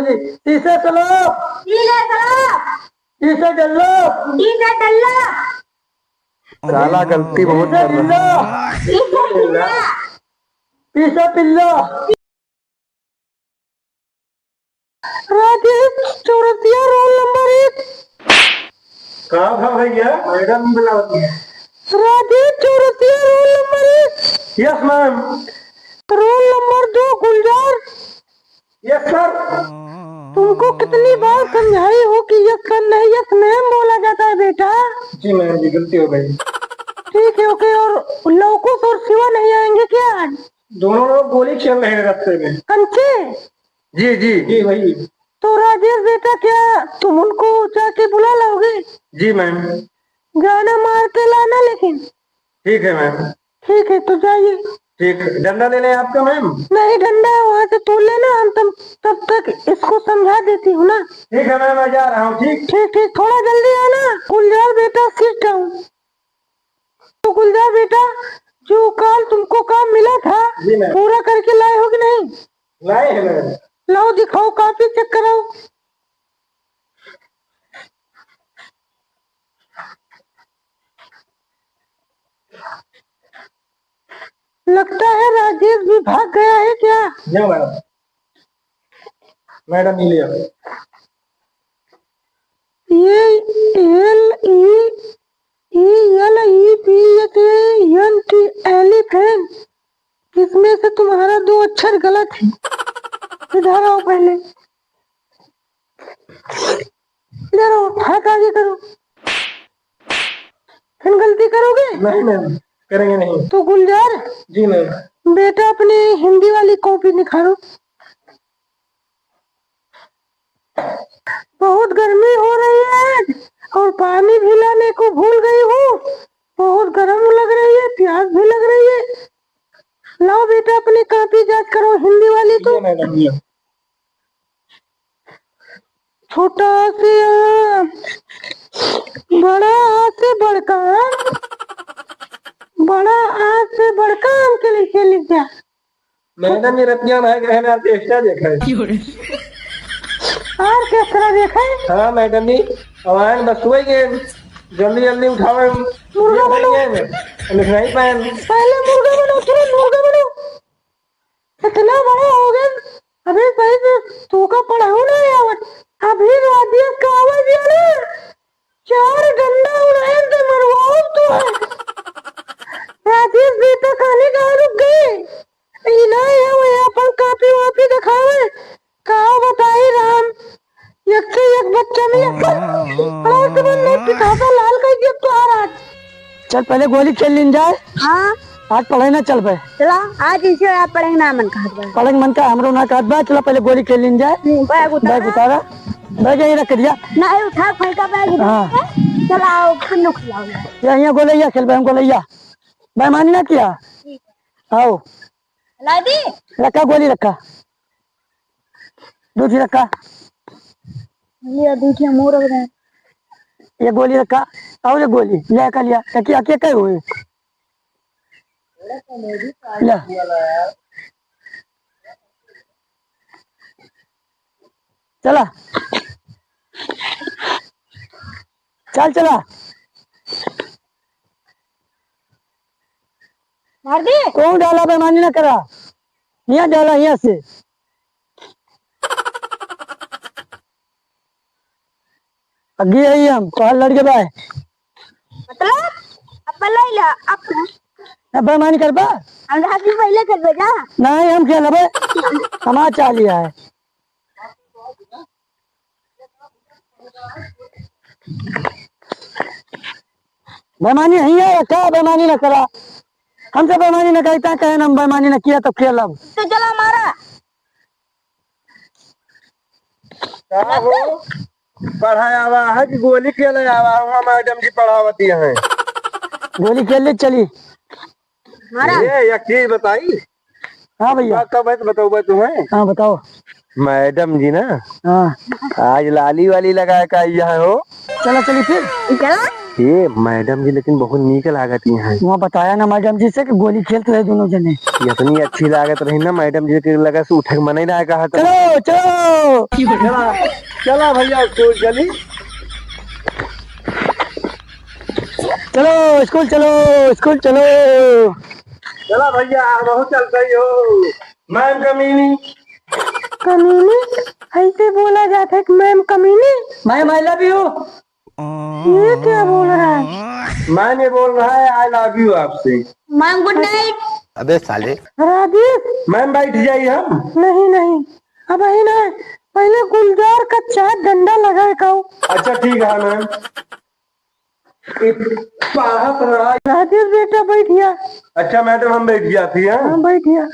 जी शीशे चलो, शीशे डल्लो, साला गलती बहुत कर रहा है। शीशे पिल्लो। Rajesh Chaurasia roll number 1। कहाँ था भैया? मैडम बुलाती है। Rajesh Chaurasia roll number 1। Yes ma'am. Roll number 2 Gulzar. Yes sir. तुमको कितनी बार समझाई हो कि यस सर नहीं यस मैम बोला जाता है बेटा। जी मैम जी गलती हो गई। ठीक है ओके। और लौकुश और शिवा नहीं आएंगे क्या आज? दोनों लोग गोली खेल रहे हैं रास्ते में। कंचे? जी जी जी वही। तो राजेश बेटा क्या तुम उनको जाके बुला लाओगे? जी मैम। गाना मार के लाना लेकिन। ठीक है मैम। ठीक है तो जाइए। ठीक है। डंडा ले लें आपका मैम? नहीं डंडा वहाँ से तोड़ लेना, हम तब तक इसको समझा देती हूँ ना। ठीक है मैम मैं जा रहा हूँ। ठीक ठीक ठीक थोड़ा जल्दी आना। गुलजार बेटा सिट डाउन। तो गुलजार बेटा जो कल तुमको काम मिला था पूरा करके लाए हो कि नहीं? लाए हैं मैम। लाओ दिखाओ, कॉपी चेक कराओ। लगता है राजेश भी भाग गया है क्या? नहीं मैडम। मैडम ही लिया। ये LELEPHANT एलिफेंट, इसमें से तुम्हारा 2 अक्षर गलत है। इधर आओ पहले, इधर आओ, हाथ आगे करो। फिर गलती करोगे? नहीं मैम करेंगे नहीं। तो गुलजार जी मैम। बेटा अपनी हिंदी वाली कॉपी निखारो। बहुत गर्मी हो रही है और पानी भी लाने को भूल गई हूँ। बहुत गर्म लग रही है, प्यास भी लग रही है। लाओ बेटा अपनी कॉपी जांच करो हिंदी वाली। तो मैडम छोटा से आम, बड़ा आ से बड़का आम, बड़ा आ से बड़का आम के लिखे लिख जा। मैडम ये रतिया भाई रहने ऑर्केस्ट्रा देखा है। ऑर्केस्ट्रा देखा है? हाँ मैडम जी। हमारे बस हुए के जल्दी जल्दी उठावे मुर्गा बनो। लिख नहीं पाए। पहले मुर्गा बनो, तुरंत मुर्गा बनो। इतना बड़ा हो गया अभी भाई से तू का पढ़ाऊ ना आवत। अभी राजेश का आवाज है ना, 4 डंडा उड़ाए तो मरवाओ तो है। राजेश बेटा खाने कहाँ रुक गए? इना है वो अपन कापी वापी दिखावे। कहा बताई राम, एक से एक बच्चा में पढ़ाई के बाद मैं पितासा लाल का जब तो आ रहा। चल पहले गोली खेल लिन जाए। हाँ आज पढ़ाई ना चल पाए। चला आज इसे आप पढ़ेंगे ना मन कहत पढ़ेंगे मन का हमरो ना कहत बा। चला पहले गोली खेल लिन जाए। बैग उतारा बैग यही रख दिया। नहीं उठा फेंका बैग। हाँ चला आओ पिल्लू खिलाओ। यहाँ गोलैया खेल हमको लैया बेईमानी ना किया। आओ ला दी रखा गोली रखा, दूसरी रखा, ये दूसरे मुंह रख रहे हैं। ये गोली रखा और ये गोली ले कर लिया क्या क्या क्या हुए ला। चला चल चला मार दे। कौन डाला बेईमानी ना करा, यहाँ डाला यहाँ से। अगी आई हम कॉल लड़के बाय मतलब अब पहले ला अब बेईमानी कर बा। हम हाथी पहले कर बेटा। नहीं हम खेल बे हमारा चाह लिया है। बेईमानी नहीं है क्या, बेईमानी न करा हमसे, बेईमानी न करता कहे हम बेईमानी न किया तो खेल। अब तो चला मारा पढ़ाया हुआ है कि गोली खेल आवा हुआ मैडम जी पढ़ावती है। गोली खेल ले चली। ये एक चीज बताई। हाँ भैया कब है तो बताओ तुम्हें। हाँ बताओ। मैडम जी ना हाँ आज लाली वाली लगा कर यहाँ हो। चला चली फिर चला ये मैडम जी लेकिन बहुत नीक लागत है। वहाँ बताया ना मैडम जी से कि गोली खेलते रहे दोनों जने। इतनी अच्छी लागत रही ना मैडम जी के लगा से उठे मन ही ना कहा था। चलो चलो चला चला भैया स्कूल चली। चलो स्कूल चलो स्कूल चलो। चला भैया बहुत चल रही हो। मैम कमीनी कमीनी ऐसे बोला जाता है कि मैम कमीनी। Ma'am I love you. ये क्या बोल रहा है? मैंने बोल रहा है आई लव यू आपसे। Ma'am good night. अबे साले राजेश मैम बैठ जाइए हम। नहीं नहीं अब ही ना पहले गुलजार का चार डंडा लगाए खाओ। अच्छा ठीक है मैम। राजेश बेटा बैठ गया। अच्छा मैडम हम बैठ जाती हैं। हाँ बैठ गया।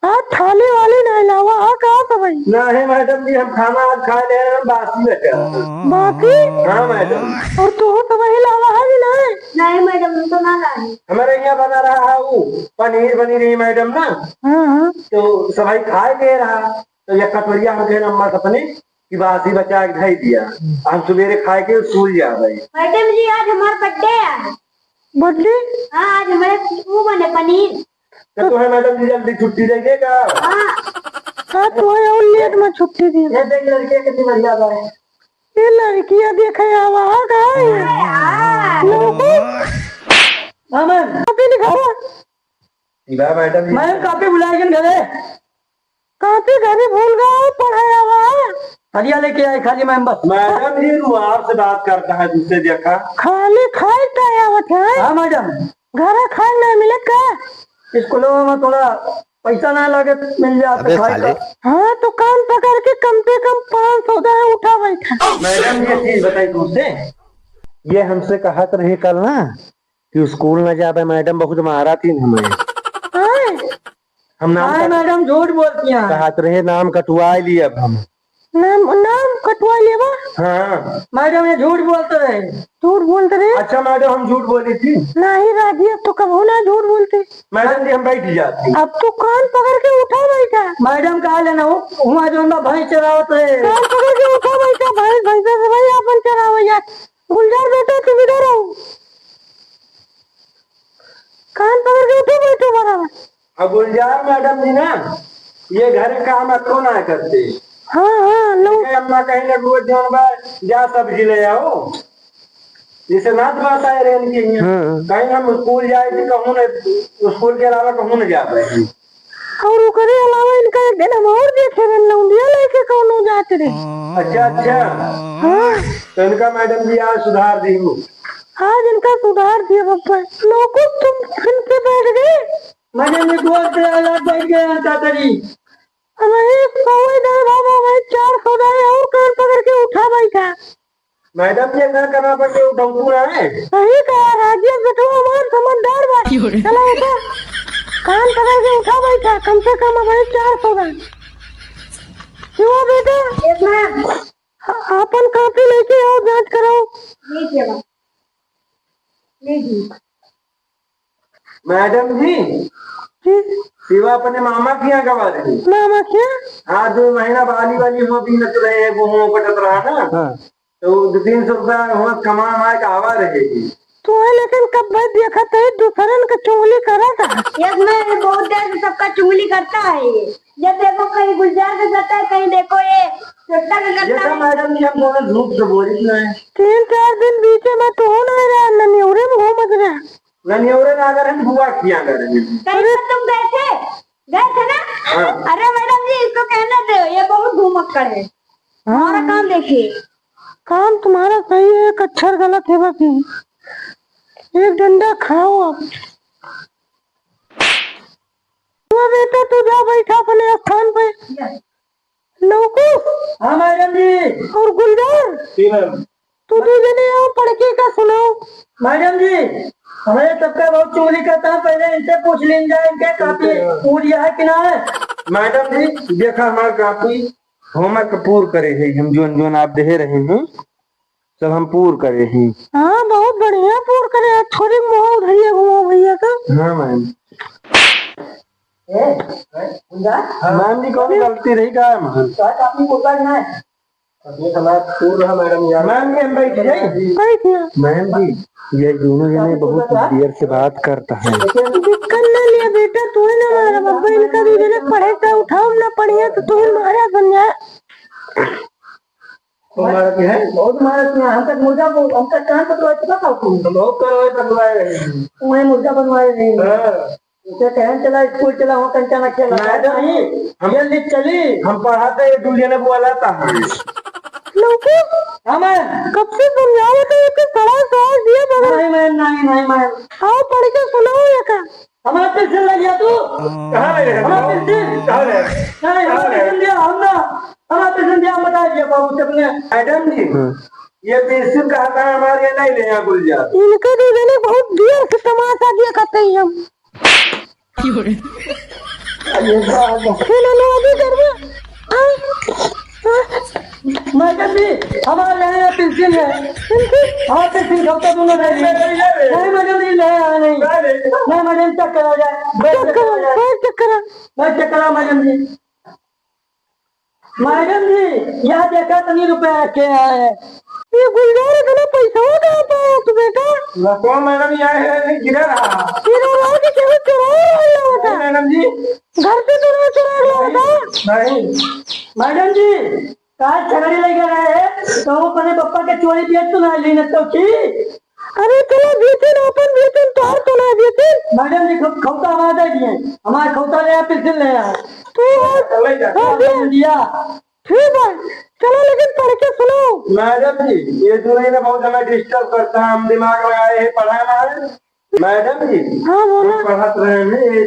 आज थाली वाली नहीं लावा आ कहाँ से भाई? नहीं मैडम जी हम खाना आज खा ले रहे हैं बासी बचा। बाकी हाँ मैडम। और तू तो वही लावा है कि नहीं? नहीं मैडम हम तो ना लाए। हमारे यहाँ बना रहा है वो पनीर बनी रही मैडम ना। हाँ हाँ तो सबाई खाए दे रहा तो ये कटोरिया हम कहे अम्मा सपने की बासी बचा के धई दिया। हम सवेरे खाए के स्कूल जा रहे। मैडम जी आज हमारा बर्थडे है। बर्थडे? हाँ आज हमारे वो बने पनीर। तो तुम्हें मैडम जी जल्दी छुट्टी देगा। हाँ तो और लेट में छुट्टी दी। ये देख लड़के कितनी बढ़िया है। ये लड़कियां देखे आवा कहाँ है? लोगों हाँ मैम कापी लिखा मैडम जी मैम कापी बुलाएगी घरे। कापी घरे भूल गया पढ़ाया हुआ। हरिया लेके आए खाली मैम बस। मैडम जी वो आपसे बात करता है दूसरे देखा। खाली खाए आवत है। हाँ मैडम घर खाए नहीं मिले का? स्कूलों में थोड़ा पैसा ना लगे मिल जाता खाए का। हाँ तो कान पकड़ के कम से कम 500 उठा बैठा। मैडम ये चीज बताई तुमसे। ये हमसे कहा तो रही कल ना कि स्कूल न जावे मैडम बहुत मारा थी हमें। हम नाम मैडम झूठ बोलती हैं। कहा तो रहे नाम कटवा लिए अब हम। नाम कटवा लेवा। हाँ मैडम ये झूठ बोलते रहे। झूठ बोलते रहे? अच्छा मैडम हम झूठ बोली थी। नहीं राजीव तो कबो ना झूठ बोलते। मैडम जी हम बैठ जाती। अब तो कान पकड़ के उठा बैठा। मैडम कहा लेना हुआ जो भैंस चरावत है। कान पकड़ के उठा बैठा भैंस भैंसा से भाई अपन चरावे यार। गुलजार बेटा तुम इधर आओ। कान पकड़ के उठो बैठो बराबर। अब गुलजार मैडम जी ना ये घर काम अच्छो ना करते। हाँ हाँ लोग अम्मा कहीं ना रोज जा सब्जी ले आओ। जैसे नाथ बात आए रहे कहीं हम स्कूल जाए थे कहूँ न स्कूल के अलावा कहूँ न जा रहे। और उसके अलावा इनका एक दिन हम और देखे रहे लौंडिया लेके कौन जाते रहे। अच्छा अच्छा हाँ तो इनका मैडम जी आज सुधार दी हूँ। आज इनका सुधार दिया बप्पा। लोगों तुम फिर से बैठ गए। मैडम जी गोल पे अलग बैठ गए चातरी। हमारे बाबा भाई 400 और कान पकड़ के उठा बैठा। मैडम जी घर करना पड़े उठाऊ ना है। सही कहा राजीव बेटो हमार समझदार बात। चलो उठा कान पकड़ के उठा बैठा कम से कम हमारे 400। क्यों बेटा अपन कापी लेके आओ जांच कराओ। मैडम जी शिवा अपने मामा की यहाँ गवा रही। मामा क्या? हाँ 2 महीना वाली हुआ भी नच रहे हैं वो कटत रहा ना। हाँ। तो 200-300 रुपया कमा के आवा रहेगी। तो है लेकिन कब भाई देखा था दूसरन का चुगली करा था। यस मैं बहुत देर से सबका चुगली करता है ये। जब देखो कहीं गुलजार का करता है कहीं देखो ये छोटा का करता है। मैडम जी हम दोनों झूठ से बोली ना 3-4 दिन बीच में तो हो नहीं रहा नन्यूरे में घूमत रहा। नन्यूरे ना अगर हम बुआ किया करेंगे। कहीं पर तुम गए थे ना। हाँ। अरे मैडम जी इसको कहना दो ये बहुत घूमक्कड़ है। हमारा काम देखिए। काम तुम्हारा सही है एक अक्षर गलत है बस। एक डंडा खाओ अब। बेटा तू जा बैठा अपने स्थान पे। लोगो हाँ मैडम जी और गुलजार तू 2 जने आओ पढ़ के का सुनाओ। मैडम जी हमारे सबका बहुत चोरी करता है पहले इनसे पूछ लीजिए इनके कापी पूरी है कि ना है। मैडम जी देखा हमारा कापी होमवर्क पूर करे है हम जोन आप दे रहे हैं सब हम पूर करे हैं। हाँ बहुत बढ़िया पूर करे थोड़ी मुँह उधरिए घुमाओ भैया का। हाँ मैम मैम जी कौन गलती रही का कापी बोलता है ये हमारा स्कूल है मैडम यार। मैम ये हम बैठ जाइए। मैम जी ये दोनों जने बहुत देर से बात करता है। दिक्कत ना लिया बेटा, तू ही ना मारा बाबा, इनका दो जने पढ़े तो उठाओ ना पढ़िए तो तू ही मारा समझा। तुम्हारा क्या है? बहुत मारा सुना हम तक मुर्गा को हम तक कान पकड़वा चुका था तुम बहुत करवाए पकड़वाए रहे। तुम्हें मुर्गा बनवाए नहीं हाँ। उसे कहन चला स्कूल चला हो कंचा ना खेला मैडम नहीं हम ये लिख चली हम पढ़ाते ये दूल्हे ने बोला था लौकी हमें कब से समझाओ तो एक सड़ा साल दिया बगल। नहीं मैं आओ पढ़ के सुनाओ ये का। हमारा पेंसिल लग गया तू कहाँ ले गए? हमारा पेंसिल कहाँ ले? नहीं हमारा पेंसिल दिया हम ना हमारा पेंसिल दिया हम बता दिया बाबू सबने मैडम जी ये पेंसिल का हटा हमारे यहाँ नहीं ले यहाँ गुलजार। इनके दो जने बहुत देर से तमाशा दिया करते हैं हम। मैडम जी हमारे यहाँ पेंसिल है हमारा पेंसिल खाते दोनों नहीं मैडम जी नहीं मैडम चक्कर आ जाए चक्कर मैडम जी यहाँ देखा तो नहीं रुपया रखे है ये गुलजार इतना पैसा कहाँ पाया तू बेटा? कौन मैडम यहाँ है गिरा रहा कि केवल चुरा रहा होता मैडम जी घर से तो नहीं चुरा रहा होता। नहीं मैडम जी कहा झगड़े लगे रहे तो वो अपने पप्पा के चोरी बेच तो नहीं लेने तो ठीक। अरे चलो बेचन अपन बेचन तो और चला बेचन। मैडम जी खौता हमारा दे दिए हमारा खौता ले पेंसिल ले आया तू दिया ठीक है चलो लेकिन पढ़ के सुनो। मैडम जी ये दूल्हे ने बहुत हमें डिस्टर्ब करता है हम दिमाग लगाए हैं पढ़ाना है। मैडम जी हाँ बोलो पढ़ात रहे हैं ये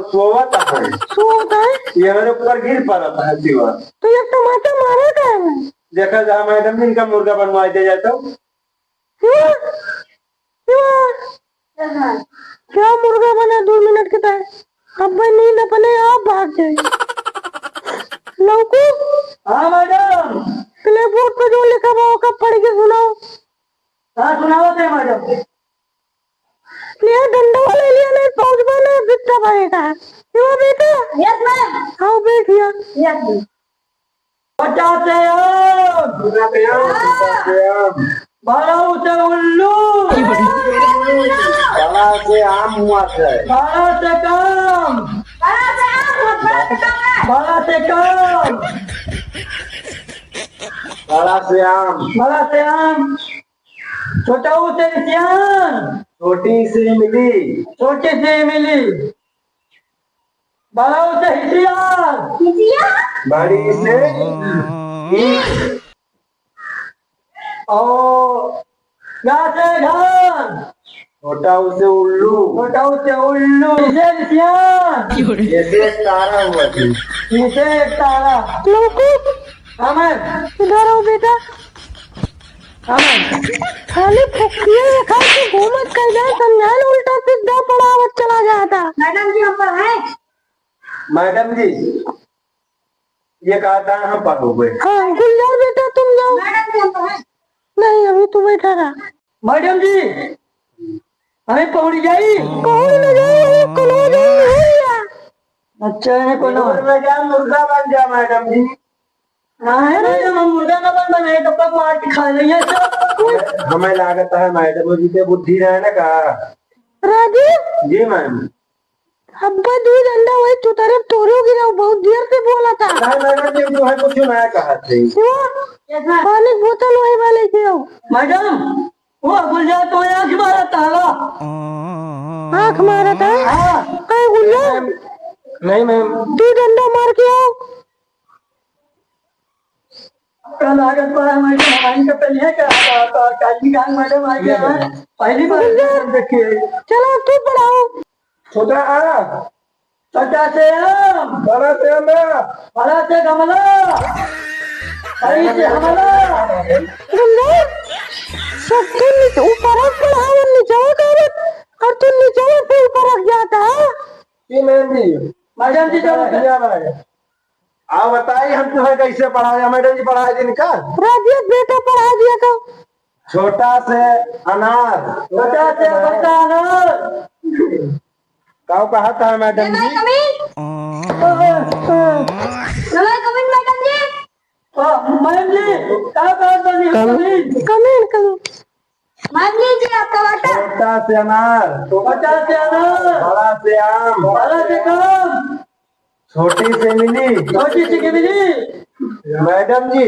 सोवत है सोता है ये मेरे ऊपर गिर पड़ा है दीवार तो ये टमाटर मारा का है देखा जा मैडम जी इनका मुर्गा बनवा दे जाता हूँ। क्या मुर्गा बना 2 मिनट के टाइम अब भाई नींद अपने आप भाग जाए। लौकू हाँ मैडम प्ले बोर्ड पे जो लिखा हुआ होगा पढ़ के सुनाओ। हाँ सुनाओ थे मैडम लिया डंडा वाले लिया नहीं पहुंच बना बिट्टा भाएगा क्यों बेटा? यस मैम आओ बैठिए। यस मैम 50 आम 12 से उल्लू बड़ा से आम हुआ है 12 से कम 12 से कम बड़ा से आम छोटा से सियान छोटी सी मिली छोटी सी मिली बड़ा से हिसियार बड़ी से और घा से घान छोटा उसे उल्लू छोटा से उल्लू इसे सियान जैसे तारा हुआ थी इसे एक तारा लौकू हमें इधर आओ बेटा। हमें खाली फुकिया रखा के घूमत कर जाए समझाए उल्टा सीधा पढ़ावत चला जाता। मैडम जी हम पढ़ाए। मैडम जी ये कहा था हम पढ़ोगे। हाँ गुलजार बेटा तुम जाओ। मैडम जी हम पढ़ाए। नहीं अभी तू बैठा रहा। मैडम जी हमें पहुंच जाई कौन न जाए कलो जाए अच्छा है को ना मुर्गा बन जा मैडम जी। है मैडम हम मुर्गा ना बने तो कब मार के खा लेंगे हमें लागत है मैडम जी पे बुद्धि रहे ना का राजीव जी मैम अब्बा दूध अंडा वही तू तरफ तोड़ो गिरा बहुत देर से बोला था। मैडम जी तो है कुछ नया कहा थे पानी बोतल वही वाले के हो मैडम वो गुलजार तो आँख मारा ताला आँख मारा था। हाँ गुलजार नहीं मैम दूध अंडा मार के आओ। कल लागत पड़ा मैडम हमारी का पहले है क्या काली गांग मैडम आ गया है पहली बार देखिए। चलो तू पढ़ाओ। छोटा आ छोटा से आम बड़ा से बड़ा से गमला बड़ी से हमला गुलजार सब तू ऊपर पढ़ाओ नीचे कर और तू नीचे से ऊपर रख जाता है। जी मैम जी मैडम जी चलो आप बताइए हम तुम्हें कैसे पढ़ाया। मैडम जी पढ़ाए दिन का राजीव बेटा पढ़ा दिया था। छोटा से अनार छोटा से बड़ा अनार काव कहा था मैडम जी। मैडम जी मैम जी क्या बात बनी कमीन मान लीजिए आपका वाटा। छोटा से अनार, बड़ा से अनार, बड़ा से आम, बड़ा से काम, छोटी से मिली। छोटी सी गिमली। मैडम जी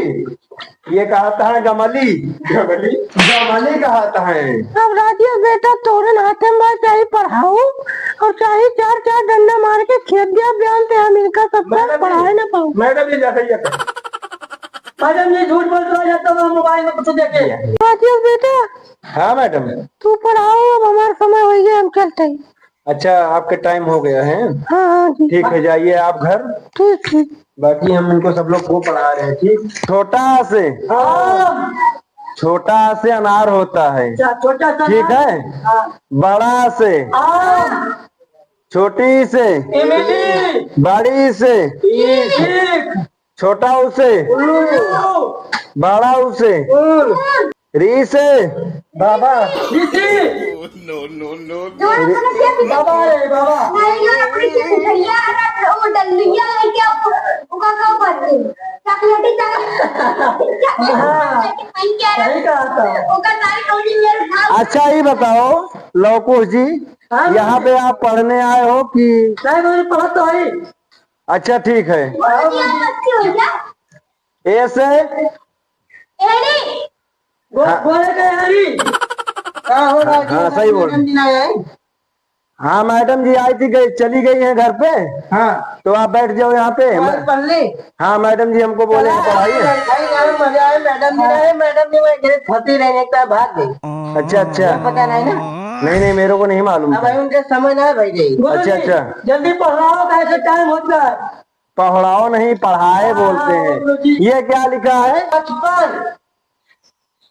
ये कहता है गमली, गमली गमली कहता है। अब राजेश बेटा तोरन हाथे में चाहे पढ़ाओ और चाहे चार चार डंडा मार के खेत दिया बयान ते हम इनका सबका पढ़ाए ना पाऊँ। मैडम जी जैसे ये मैडम जी झूठ बोल रहा है तो मोबाइल में कुछ देखे। राजेश बेटा हाँ मैडम। तू पढ़ाओ, अब हमारा समय हो गया, हम चलते हैं। अच्छा आपके टाइम हो गया है। हाँ जी ठीक है जाइए आप घर। ठीक। बाकी हम इनको सब लोग को पढ़ा रहे हैं। ठीक। छोटा से अनार होता है। छोटा सा ठीक है। बड़ा से आम, छोटी से इमली, बड़ी से ईख, छोटा उसे उल्लू, बड़ा उसे री से बाबा लीची, बाबा बाबा रे बाबा। नहीं और अपनी से भैया वो डलिया लेके वो का पड़ते चॉकलेटी सही कहा था। वो का सारी टोली मेरे खा। अच्छा ये बताओ लवकुश जी यहाँ पे आप पढ़ने आए हो कि? नहीं मुझे पढ़ा तो है। अच्छा ठीक है। अच्छी हो जा ए से एड़ी गोले का यारी। हाँ सही बोल। हाँ मैडम जी आई थी, चली गई हैं घर पे। हाँ तो आप बैठ जाओ यहाँ पे। पढ़ ले। हाँ मैडम जी हमको बोले पढ़ाइए। मजा आए मैडम जी रहे, मैडम जी मैं फंसी रहने का भाग गई। अच्छा अच्छा। पता नहीं ना। नहीं मेरे को नहीं मालूम। अब उनके समझ ना भाई गई। अच्छा अच्छा। जल्दी पढ़ाओ कैसे टाइम होता है। पढ़ाओ नहीं पढ़ाए बोलते हैं। ये क्या लिखा है? 55।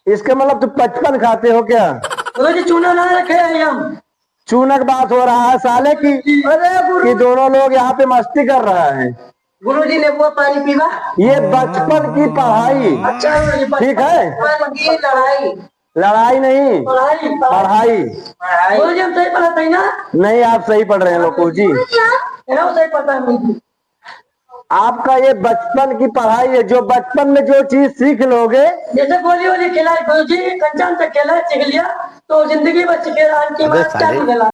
इसका मतलब तुम 55 खाते हो क्या? गुरुजी चूना ना रखे हैं हम। चूनक बात हो रहा है साले की। अरे गुरु कि दोनों लोग यहाँ पे मस्ती कर रहा है। गुरुजी ने वो पानी पीवा। ये बचपन की पढ़ाई। अच्छा गुरुजी ठीक है। की लड़ाई। लड़ाई नहीं पढ़ाई पढ़ाई। गुरुजी हम सही पढ़ाते हैं ना। नहीं आप सही पढ़ रहे हैं लोकू जी। सही पढ़ता है मुझे। आपका ये बचपन की पढ़ाई है। जो बचपन में जो चीज सीख लोगे, जैसे गोली वोली खिलाई गुरुजी कंचन तक खेला सीख लिया तो जिंदगी बच के आंटी मार क्या मिला।